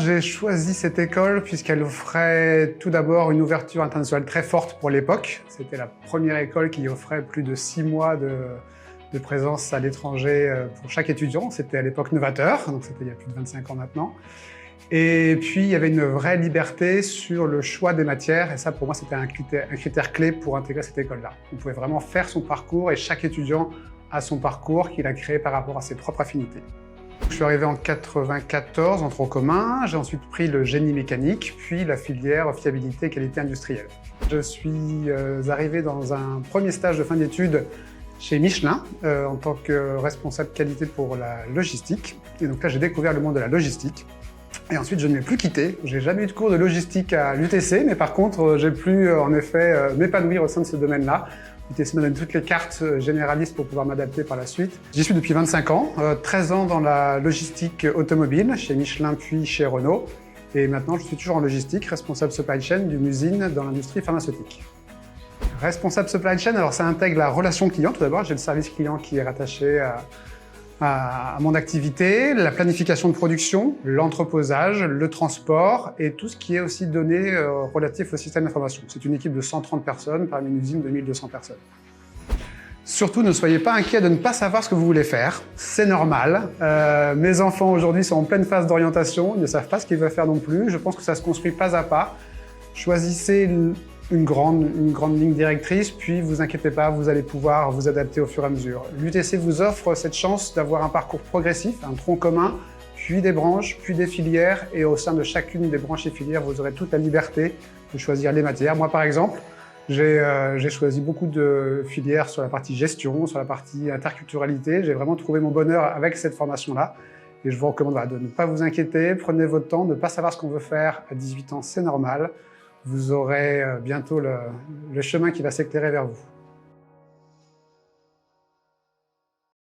j'ai choisi cette école puisqu'elle offrait tout d'abord une ouverture internationale très forte pour l'époque. C'était la première école qui offrait plus de 6 mois de présence à l'étranger pour chaque étudiant. C'était à l'époque novateur, donc c'était il y a plus de 25 ans maintenant. Et puis, il y avait une vraie liberté sur le choix des matières, et ça, pour moi, c'était un critère clé pour intégrer cette école-là. On pouvait vraiment faire son parcours, et chaque étudiant a son parcours qu'il a créé par rapport à ses propres affinités. Je suis arrivé en 94 en tronc commun, j'ai ensuite pris le génie mécanique, puis la filière fiabilité et qualité industrielle. Je suis arrivé dans un premier stage de fin d'études chez Michelin en tant que responsable qualité pour la logistique. Et donc là, j'ai découvert le monde de la logistique. Et ensuite, je ne l'ai plus quitté. J'ai jamais eu de cours de logistique à l'UTC, mais par contre, j'ai pu en effet m'épanouir au sein de ce domaine-là. L'UTC me donne toutes les cartes généralistes pour pouvoir m'adapter par la suite. J'y suis depuis 25 ans, 13 ans dans la logistique automobile, chez Michelin puis chez Renault. Et maintenant, je suis toujours en logistique, responsable supply chain d'une usine dans l'industrie pharmaceutique. Responsable supply chain, alors ça intègre la relation client. Tout d'abord, j'ai le service client qui est rattaché à mon activité, la planification de production, l'entreposage, le transport et tout ce qui est aussi donné relatif au système d'information. C'est une équipe de 130 personnes parmi une usine de 1200 personnes. Surtout, ne soyez pas inquiets de ne pas savoir ce que vous voulez faire. C'est normal. Mes enfants aujourd'hui sont en pleine phase d'orientation, ils ne savent pas ce qu'ils veulent faire non plus. Je pense que ça se construit pas à pas. Choisissez une grande ligne directrice, puis vous inquiétez pas, vous allez pouvoir vous adapter au fur et à mesure. L'UTC vous offre cette chance d'avoir un parcours progressif, un tronc commun, puis des branches, puis des filières, et au sein de chacune des branches et filières, vous aurez toute la liberté de choisir les matières. Moi, par exemple, j'ai choisi beaucoup de filières sur la partie gestion, sur la partie interculturalité. J'ai vraiment trouvé mon bonheur avec cette formation-là. Et je vous recommande de ne pas vous inquiéter, prenez votre temps, de ne pas savoir ce qu'on veut faire à 18 ans, c'est normal. Vous aurez bientôt le chemin qui va s'éclairer vers vous.